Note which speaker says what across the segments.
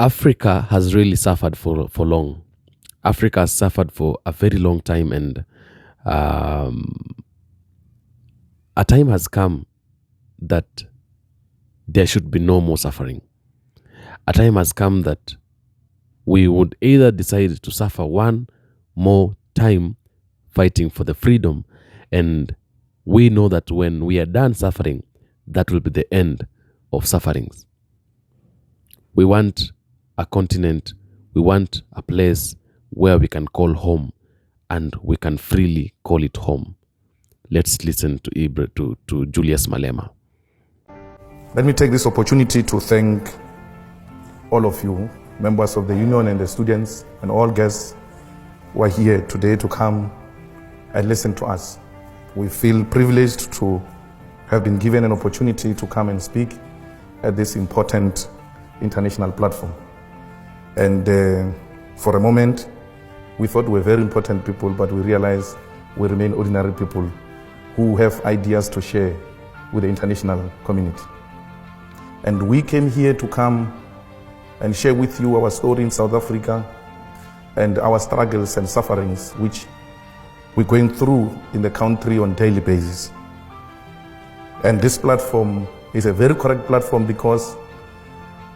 Speaker 1: Africa has really suffered for long. Africa has suffered for a very long time, and a time has come that there should be no more suffering. A time has come that we would either decide to suffer one more time fighting for the freedom, and we know that when we are done suffering, that will be the end of sufferings. We want a continent, we want a place where we can call home, and we can freely call it home. Let's listen to Julius Malema.
Speaker 2: Let me take this opportunity to thank all of you, members of the union and the students and all guests who are here today to come and listen to us. We feel privileged to have been given an opportunity to come and speak at this important international platform. And for a moment, we thought we were very important people, but we realized we remain ordinary people who have ideas to share with the international community. And we came here to come and share with you our story in South Africa and our struggles and sufferings which we're going through in the country on a daily basis. And this platform is a very correct platform because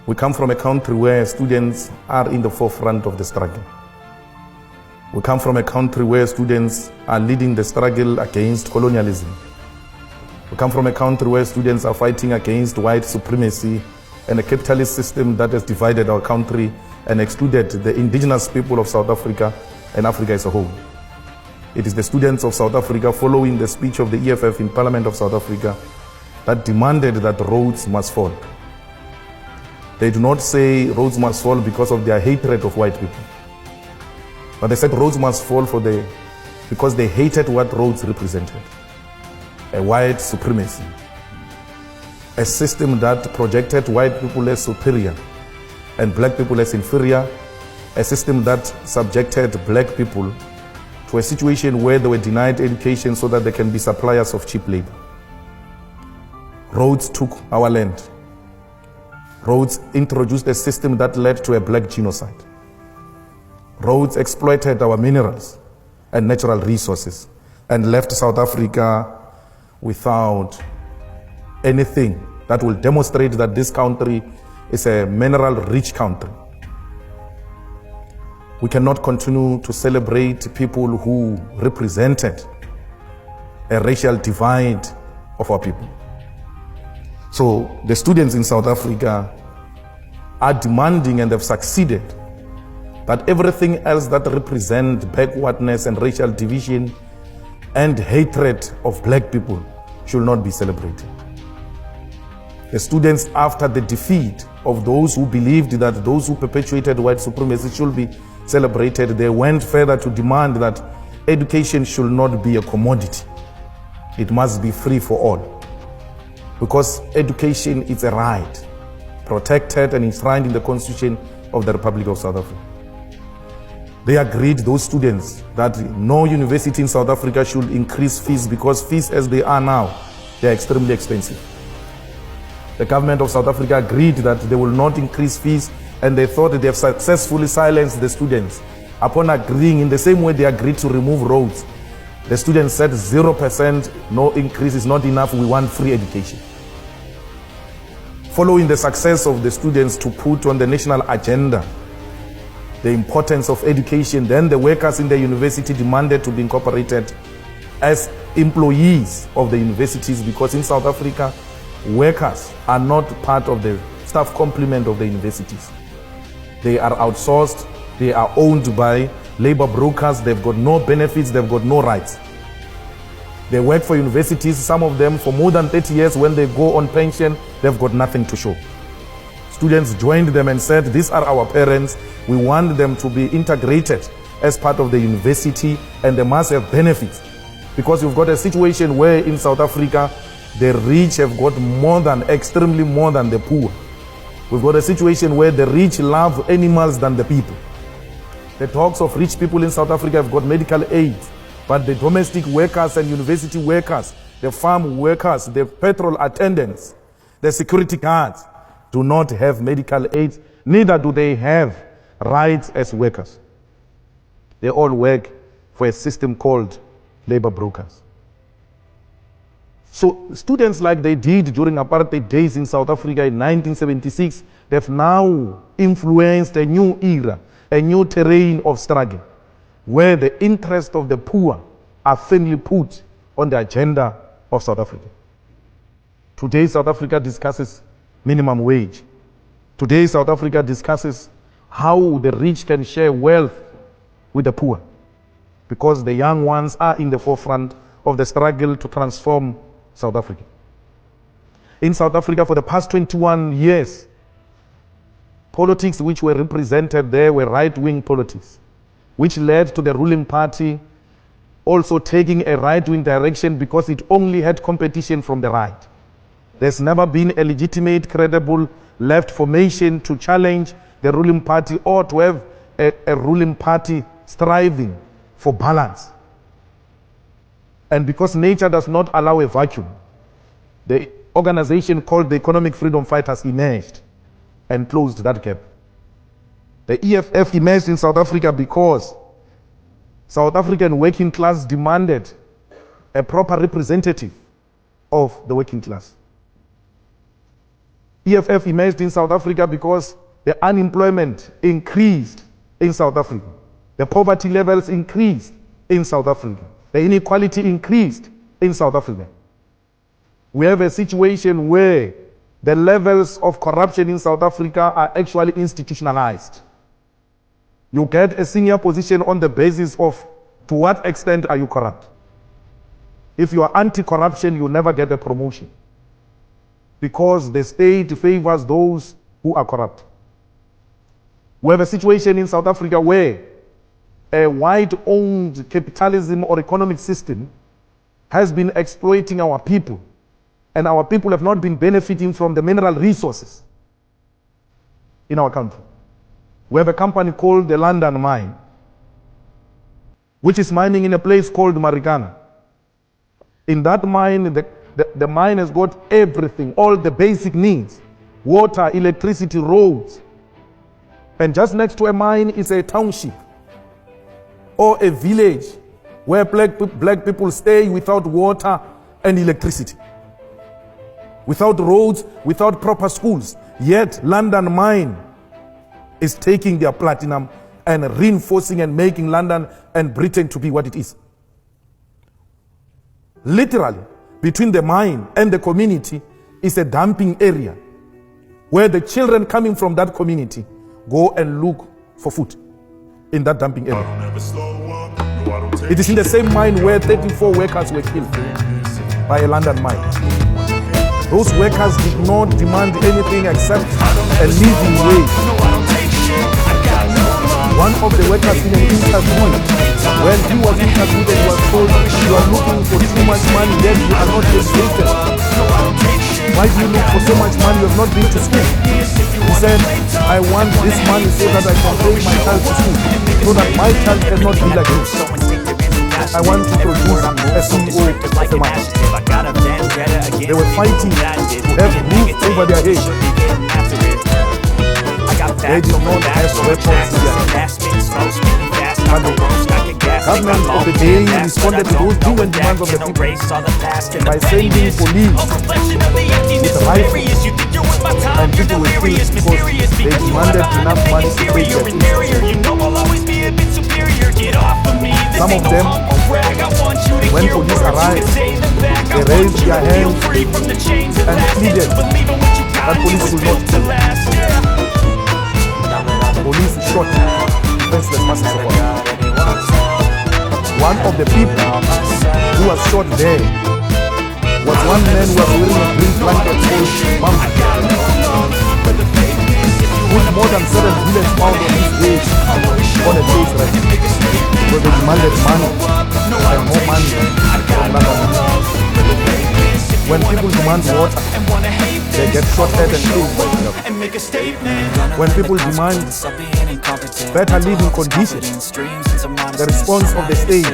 Speaker 2: we come from a country where students are in the forefront of the struggle. We come from a country where students are leading the struggle against colonialism. We come from a country where students are fighting against white supremacy and a capitalist system that has divided our country and excluded the indigenous people of South Africa and Africa as a whole. It is the students of South Africa, following the speech of the EFF in Parliament of South Africa, that demanded that Rhodes must fall. They do not say Rhodes must fall because of their hatred of white people, but they said Rhodes must fall because they hated what Rhodes represented: a white supremacy, a system that projected white people as superior and black people as inferior, a system that subjected black people to a situation where they were denied education so that they can be suppliers of cheap labor. Rhodes took our land. Rhodes introduced a system that led to a black genocide. Rhodes exploited our minerals and natural resources and left South Africa without anything that will demonstrate that this country is a mineral-rich country. We cannot continue to celebrate people who represented a racial divide of our people. So the students in South Africa are demanding, and have succeeded, that everything else that represents backwardness and racial division and hatred of black people should not be celebrated. The students, after the defeat of those who believed that those who perpetuated white supremacy should be celebrated, they went further to demand that education should not be a commodity. It must be free for all. Because education is a right, protected and enshrined in the Constitution of the Republic of South Africa. They agreed, those students, that no university in South Africa should increase fees, because fees as they are now, they are extremely expensive. The government of South Africa agreed that they will not increase fees, and they thought that they have successfully silenced the students. Upon agreeing, in the same way they agreed to remove Rhodes, the students said 0%, no increase is not enough, we want free education. Following the success of the students to put on the national agenda the importance of education, then the workers in the university demanded to be incorporated as employees of the universities, because in South Africa, workers are not part of the staff complement of the universities. They are outsourced, they are owned by labor brokers, they've got no benefits, they've got no rights. They work for universities, some of them for more than 30 years. When they go on pension, they've got nothing to show. Students joined them and said, these are our parents, we want them to be integrated as part of the university, and they must have benefits. Because you've got a situation where in South Africa, the rich have got extremely more than the poor. We've got a situation where the rich love animals than the people. The talks of rich people in South Africa have got medical aid, but the domestic workers and university workers, the farm workers, the petrol attendants, the security guards do not have medical aid Neither do they have rights as workers. They all work for a system called labor brokers. So students, like they did during apartheid days in South Africa in 1976, they've now influenced a new era, a new terrain of struggle, where the interests of the poor are firmly put on the agenda of South Africa. Today, South Africa discusses minimum wage. Today, South Africa discusses how the rich can share wealth with the poor, because the young ones are in the forefront of the struggle to transform South Africa. In South Africa, for the past 21 years, politics which were represented there were right-wing politics, which led to the ruling party also taking a right-wing direction because it only had competition from the right. There's never been a legitimate, credible left formation to challenge the ruling party or to have a ruling party striving for balance. And because nature does not allow a vacuum, the organization called the Economic Freedom Fighters emerged and closed that gap. The EFF emerged in South Africa because South African working class demanded a proper representative of the working class. EFF emerged in South Africa because the unemployment increased in South Africa. The poverty levels increased in South Africa. The inequality increased in South Africa. We have a situation where the levels of corruption in South Africa are actually institutionalized. You get a senior position on the basis of to what extent are you corrupt. If you are anti-corruption, you never get a promotion, because the state favors those who are corrupt. We have a situation in South Africa where a white-owned capitalism or economic system has been exploiting our people, and our people have not been benefiting from the mineral resources in our country. We have a company called the London Mine, which is mining in a place called Marikana. In that mine, the mine has got everything, all the basic needs: water, electricity, roads. And just next to a mine is a township or a village where black people stay without water and electricity, without roads, without proper schools. Yet London Mine is taking their platinum and reinforcing and making London and Britain to be what it is. Literally, between the mine and the community is a dumping area where the children coming from that community go and look for food in that dumping area. It is in the same mine where 34 workers were killed by a London mine. Those workers did not demand anything except a living wage. One of the workers in an interview, when he was interviewed and he was told, you are looking for too much money, yet you are not educated. Why do you look for so much money? You have not been to school. He said, I want this money so that I can pay my child to school, so that my child cannot be like this. I want to produce a CEO of the mine. They were fighting to have roof over their head. They did not have weapons yet. But the government of the day responded to those due demands of the people by sending police with rifles, and people were killed because they demanded enough money to pay their things. Some of them, when police arrived, they raised their hands and pleaded that police should not kill. Police shot defenseless masses of all. One of the people who was shot there was one man who was wearing a green blanket called Bamba, with more than 7 bullets found on his head on a day's rest. So they demanded money and more money from London. When people demand water, they get shot at and killed. When people demand better living conditions, the response of the state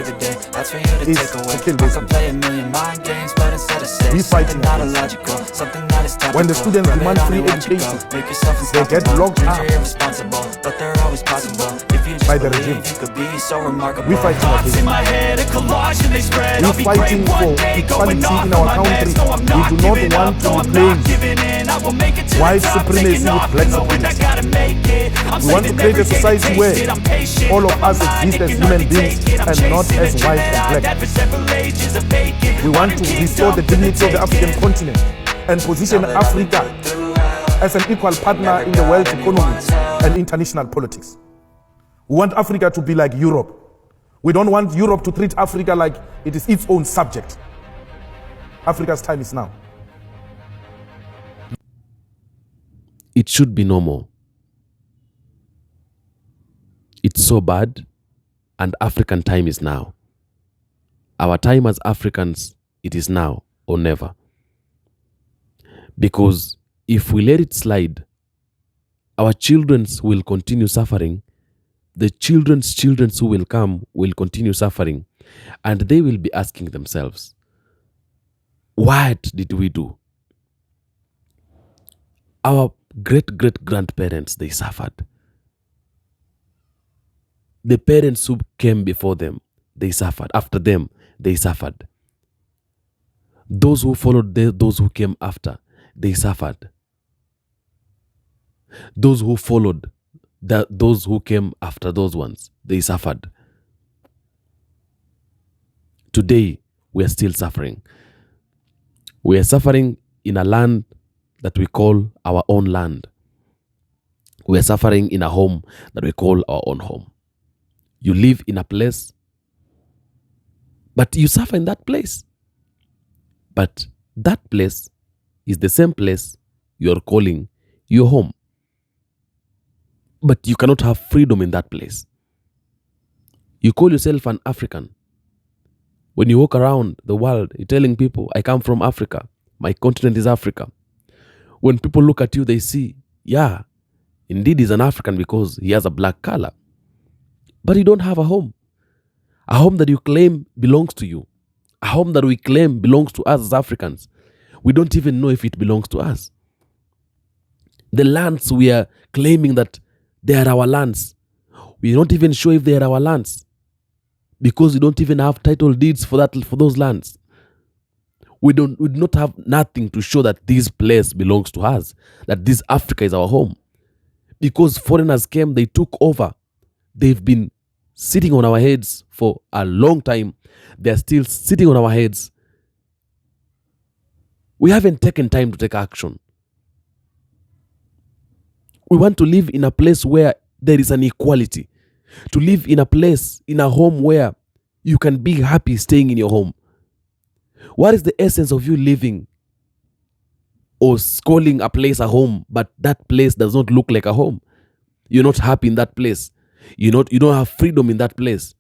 Speaker 3: That's for you to
Speaker 2: is
Speaker 3: take
Speaker 2: to
Speaker 3: away.
Speaker 2: kill
Speaker 3: I
Speaker 2: those
Speaker 3: could
Speaker 2: people.
Speaker 3: play a million mind games, but instead of say
Speaker 2: We fighting
Speaker 3: something not
Speaker 2: against it.
Speaker 3: illogical, something that is topical.
Speaker 2: When the students
Speaker 3: Rub it
Speaker 2: demand
Speaker 3: on
Speaker 2: free
Speaker 3: me, watch it go.
Speaker 2: education,
Speaker 3: Make yourself
Speaker 2: they get
Speaker 3: unstoppable.
Speaker 2: locked
Speaker 3: Dreams
Speaker 2: up
Speaker 3: are irresponsible, but they're always possible. If you just
Speaker 2: by the
Speaker 3: believe,
Speaker 2: regime.
Speaker 3: you could be so remarkable.
Speaker 2: We fighting
Speaker 4: Thoughts
Speaker 2: against
Speaker 4: in
Speaker 2: it.
Speaker 4: my head, a collage and they spread.
Speaker 2: We're
Speaker 4: I'll be great
Speaker 2: fighting for
Speaker 4: one day, going
Speaker 2: equality
Speaker 4: off
Speaker 2: in
Speaker 4: on
Speaker 2: our
Speaker 4: my
Speaker 2: country.
Speaker 4: meds. No, I'm
Speaker 2: We
Speaker 4: not
Speaker 2: do not
Speaker 4: giving
Speaker 2: want
Speaker 4: up,
Speaker 2: to
Speaker 4: no, I'm
Speaker 2: replace
Speaker 4: not giving in. I will make it to
Speaker 2: white
Speaker 4: the top,
Speaker 2: supremacy
Speaker 4: taking
Speaker 2: with
Speaker 4: off
Speaker 2: black
Speaker 4: and knowing I
Speaker 2: supremacy.
Speaker 4: gotta make it. I'm
Speaker 2: We want to
Speaker 4: saving
Speaker 2: create a
Speaker 4: every day to
Speaker 2: society
Speaker 4: taste
Speaker 2: where
Speaker 4: it. I'm patient,
Speaker 2: all of
Speaker 4: but my
Speaker 2: us
Speaker 4: mind,
Speaker 2: exist
Speaker 4: it
Speaker 2: as
Speaker 4: can
Speaker 2: human
Speaker 4: hardly
Speaker 2: beings
Speaker 4: take it. I'm
Speaker 2: and not
Speaker 4: chasing
Speaker 2: as
Speaker 4: a dream
Speaker 2: white
Speaker 4: that
Speaker 2: and
Speaker 4: I've
Speaker 2: black.
Speaker 4: had for several ages of vacant.
Speaker 2: We want to restore the dignity of the African continent and position Africa as an equal partner in the world economy and international politics. We want Africa to be like Europe. We don't want Europe to treat Africa like it is its own subject. Africa's time is now.
Speaker 1: It should be normal. It's so bad, and African time is now. Our time as Africans, it is now or never. Because if we let it slide, our children will continue suffering. The children's children who will come will continue suffering. And they will be asking themselves, what did we do? Our great-great-grandparents, they suffered. The parents who came before them, they suffered. After them, they suffered. Those who followed those who came after, they suffered. Those who followed those who came after those ones, they suffered. Today, we are still suffering. We are suffering in a land that we call our own land. We are suffering in a home that we call our own home. You live in a place, but you suffer in that place. But that place is the same place you are calling your home. But you cannot have freedom in that place. You call yourself an African. When you walk around the world, you're telling people, I come from Africa. My continent is Africa. When people look at you, they see, yeah, indeed he's an African because he has a black color. But you don't have a home. A home that you claim belongs to you. A home that we claim belongs to us as Africans. We don't even know if it belongs to us. The lands we are claiming that they are our lands, we're not even sure if they are our lands because we don't even have title deeds for those lands. We do not have nothing to show that this place belongs to us, that this Africa is our home. Because foreigners came, they took over. They've been sitting on our heads for a long time. They're still sitting on our heads. We haven't taken time to take action. We want to live in a place where there is an equality. To live in a place, in a home where you can be happy staying in your home. What is the essence of you living or calling a place a home, but that place does not look like a home? You're not happy in that place. You don't have freedom in that place.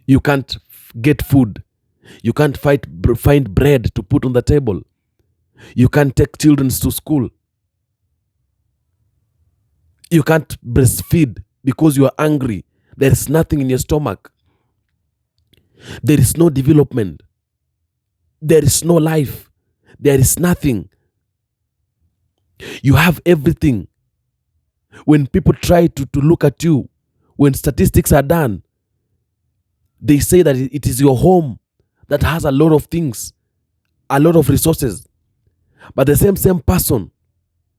Speaker 1: You can't get food. You can't find bread to put on the table. You can't take children to school. You can't breastfeed because you are angry. There is nothing in your stomach. There is no development. There is no life. There is nothing. You have everything. When people try to look at you, when statistics are done, they say that it is your home that has a lot of things, a lot of resources. But the same person,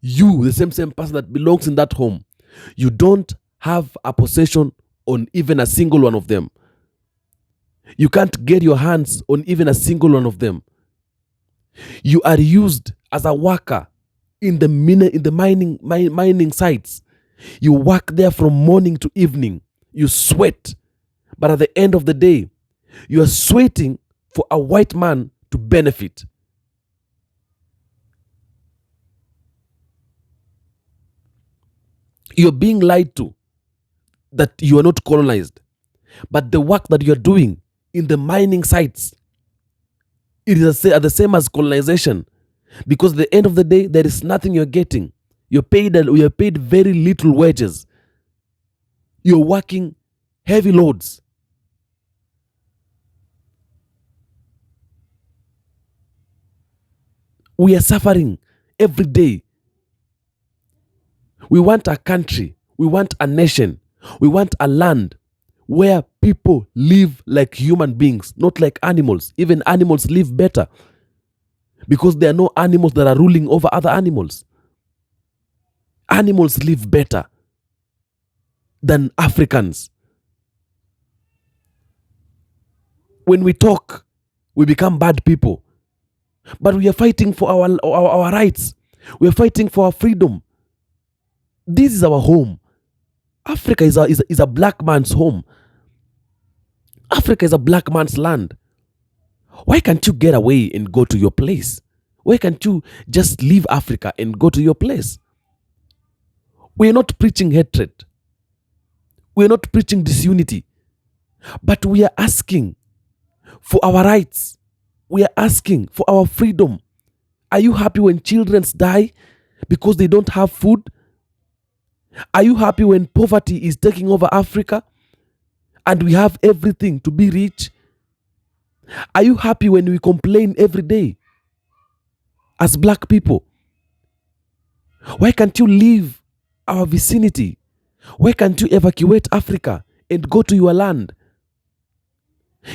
Speaker 1: the same person that belongs in that home, you don't have a possession on even a single one of them. You can't get your hands on even a single one of them. You are used as a worker in the mining sites. You work there from morning to evening. You sweat. But at the end of the day, you are sweating for a white man to benefit. You're being lied to that you are not colonized. But the work that you're doing in the mining sites, it is the same as colonization. Because at the end of the day, there is nothing you're getting. You're paid very little wages. You're working heavy loads. We are suffering every day. We want a country, we want a nation, we want a land where people live like human beings, not like animals. Even animals live better because there are no animals that are ruling over other animals. Animals live better than Africans. When we talk, we become bad people. But we are fighting for our rights. We are fighting for our freedom. This is our home. Africa is a black man's home. Africa is a black man's land. Why can't you get away and go to your place? Why can't you just leave Africa and go to your place? We are not preaching hatred. We are not preaching disunity. But we are asking for our rights. We are asking for our freedom. Are you happy when children die because they don't have food? Are you happy when poverty is taking over Africa and we have everything to be rich? Are you happy when we complain every day as black people? Why can't you leave our vicinity? Why can't you evacuate Africa and go to your land?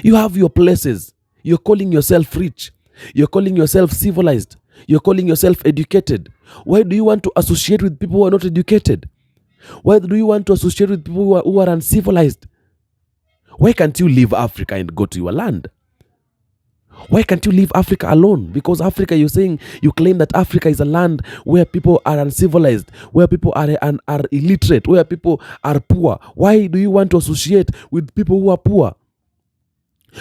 Speaker 1: You have your places. You're calling yourself rich. You're calling yourself civilized. You're calling yourself educated. Why do you want to associate with people who are not educated? Why do you want to associate with people who are uncivilized? Why can't you leave Africa and go to your land? Why can't you leave Africa alone? Because Africa, you're saying, you claim that Africa is a land where people are uncivilized, where people are illiterate, where people are poor. Why do you want to associate with people who are poor?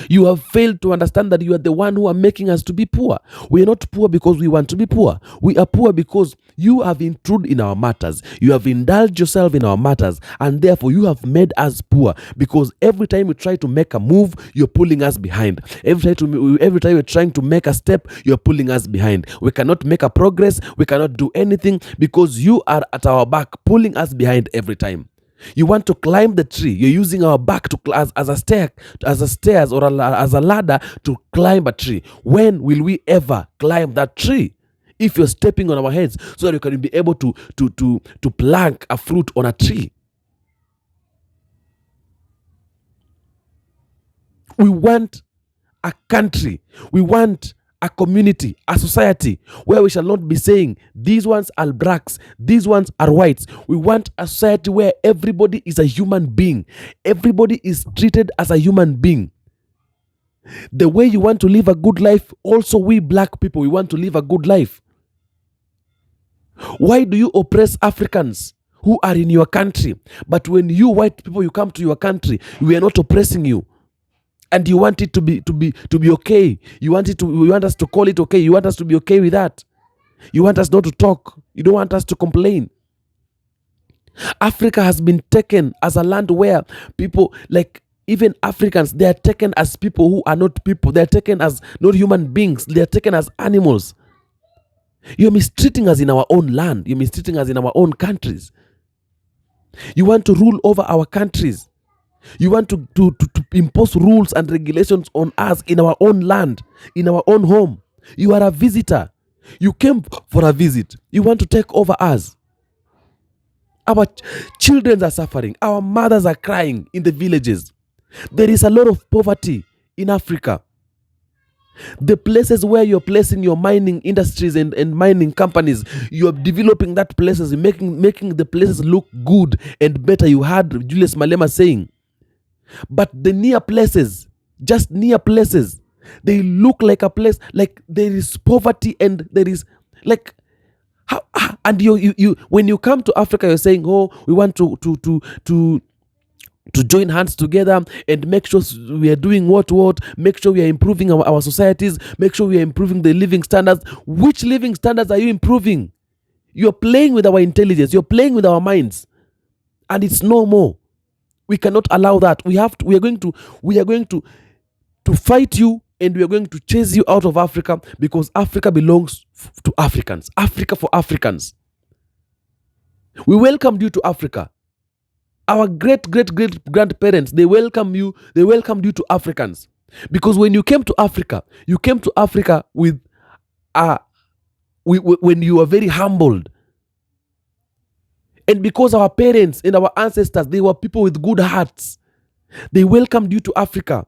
Speaker 1: You have failed to understand that you are the one who are making us to be poor. We are not poor because we want to be poor. We are poor because you have intruded in our matters. You have indulged yourself in our matters, and therefore you have made us poor. Because every time you try to make a move, you're pulling us behind. Every time you're trying to make a step, you're pulling us behind. We cannot make a progress. We cannot do anything because you are at our back, pulling us behind every time. You want to climb the tree. You're using our back to as a stairs or as a ladder to climb a tree. When will we ever climb that tree? If you're stepping on our heads so that you can be able to plank a fruit on a tree. We want a country. We want a community, a society where we shall not be saying these ones are blacks, these ones are whites. We want a society where everybody is a human being. Everybody is treated as a human being. The way you want to live a good life, also we black people, we want to live a good life. Why do you oppress Africans who are in your country? But when you white people, you come to your country, we are not oppressing you. And you want it to be okay. You want us to call it okay. You want us to be okay with that. You want us not to talk. You don't want us to complain. Africa has been taken as a land where people, like even Africans, they are taken as people who are not people. They are taken as not human beings. They are taken as animals. You're mistreating us in our own land. You're mistreating us in our own countries. You want to rule over our countries. You want to impose rules and regulations on us in our own land, in our own home. You are a visitor. You came for a visit. You want to take over us. Our children are suffering. Our mothers are crying in the villages. There is a lot of poverty in Africa. The places where you're placing your mining industries and mining companies, you're developing that places, making the places look good and better. You heard Julius Malema saying. But the near places, just near places, they look like a place, like there is poverty and there is like, and you when you come to Africa, you're saying, oh, we want to join hands together and make sure we are doing what, make sure we are improving our societies, make sure we are improving the living standards. Which living standards are you improving? You're playing with our intelligence, you're playing with our minds, and it's no more. We cannot allow that. We are going to fight you, and we are going to chase you out of Africa because Africa belongs to Africans. Africa for Africans. We welcomed you to Africa. Our great grandparents, they welcomed you to Africans. Because when you came to Africa with a when you are very humbled. And because our parents and our ancestors, they were people with good hearts, they welcomed you to Africa.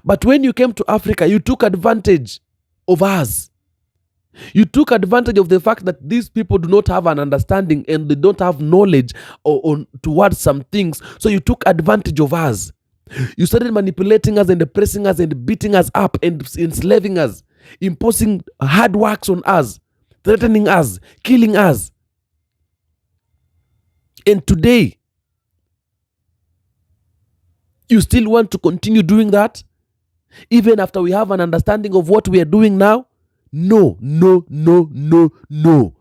Speaker 1: But when you came to Africa, you took advantage of us. You took advantage of the fact that these people do not have an understanding and they don't have knowledge towards some things. So you took advantage of us. You started manipulating us and oppressing us and beating us up and enslaving us, imposing hard works on us, threatening us, killing us. And today, you still want to continue doing that? Even after we have an understanding of what we are doing now? No, no, no, no, no.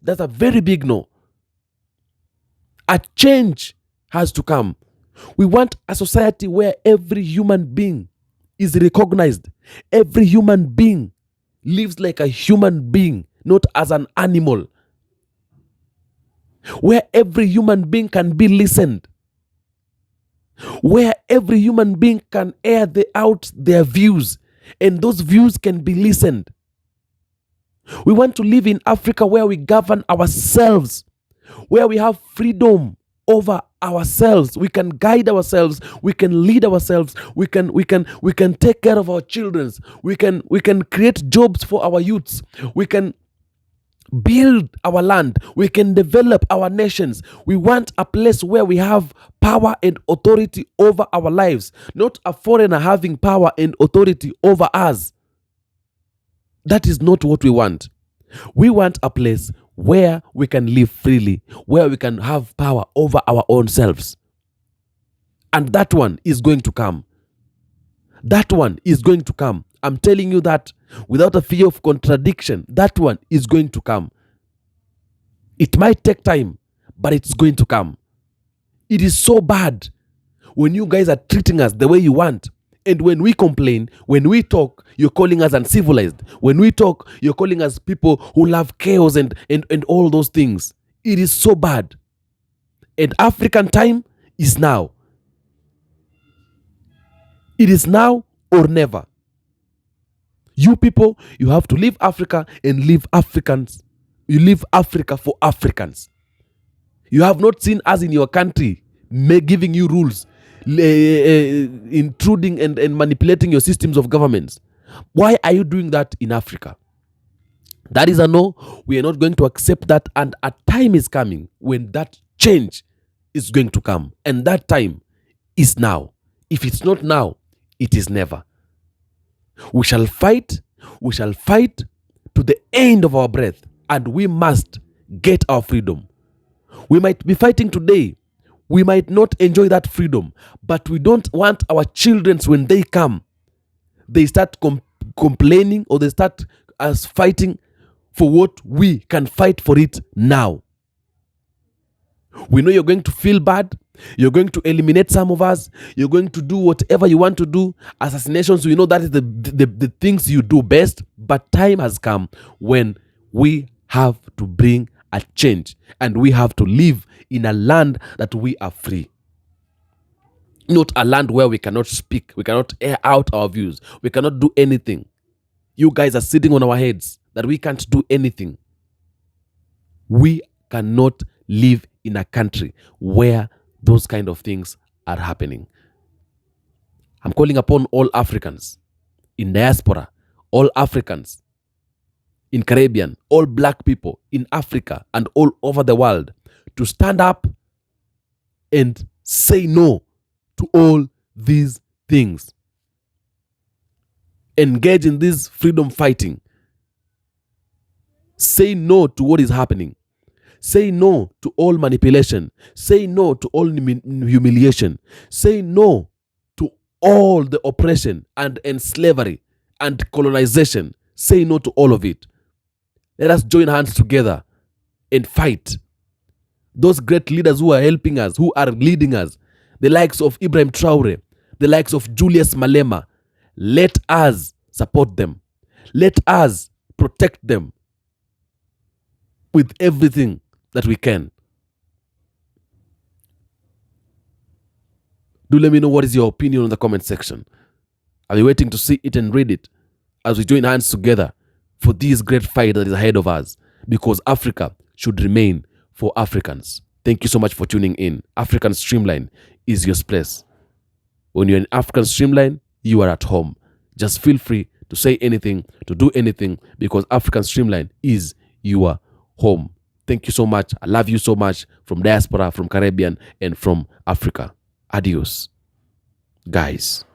Speaker 1: That's a very big no. A change has to come. We want a society where every human being is recognized. Every human being lives like a human being, not as an animal. Where every human being can be listened. Where every human being can air out their views, and those views can be listened. We want to live in Africa where we govern ourselves, where we have freedom over ourselves. We can guide ourselves. We can lead ourselves. We can take care of our children. We can create jobs for our youths. We can build our land. We can develop our nations. We want a place where we have power and authority over our lives, not a foreigner having power and authority over us. That is not what we want. We want a place where we can live freely, where we can have power over our own selves. And that one is going to come. That one is going to come. I'm telling you that without a fear of contradiction, that one is going to come. It might take time, but it's going to come. It is so bad when you guys are treating us the way you want. And when we complain, when we talk, you're calling us uncivilized. When we talk, you're calling us people who love chaos and all those things. It is so bad. And African time is now. It is now or never. You people, you have to leave Africa and leave Africans. You leave Africa for Africans. You have not seen us in your country giving you rules, intruding and manipulating your systems of governments. Why are you doing that in Africa? That is a no. We are not going to accept that, and a time is coming when that change is going to come, and that time is now. If it's not now, it is never. We shall fight to the end of our breath, and we must get our freedom. We might be fighting today. We might not enjoy that freedom, but we don't want our children, when they come, they start complaining, or they start us fighting for what we can fight for it now. We know you're going to feel bad. You're going to eliminate some of us. You're going to do whatever you want to do. Assassinations, we know that is the things you do best. But time has come when we have to bring a change, and we have to live in a land that we are free. Not a land where we cannot speak, we cannot air out our views, we cannot do anything. You guys are sitting on our heads that we can't do anything. We cannot live in a country where those kind of things are happening. I'm calling upon all Africans in diaspora, all Africans in Caribbean, all black people in Africa and all over the world to stand up and say no to all these things. Engage in this freedom fighting. Say no to what is happening. Say no to all manipulation. Say no to all humiliation. Say no to all the oppression and slavery and colonization. Say no to all of it. Let us join hands together and fight. Those great leaders who are helping us, who are leading us, the likes of Ibrahim Traore, the likes of Julius Malema, let us support them. Let us protect them with everything that we can. Do let me know what is your opinion in the comment section. I'll be waiting to see it and read it as we join hands together for this great fight that is ahead of us, because Africa should remain for Africans. Thank you so much for tuning in. African Streamline is your place. When you're in African Streamline, you are at home. Just feel free to say anything, to do anything, because African Streamline is your home. Thank you so much. I love you so much, from diaspora, from Caribbean, and from Africa. Adios, guys.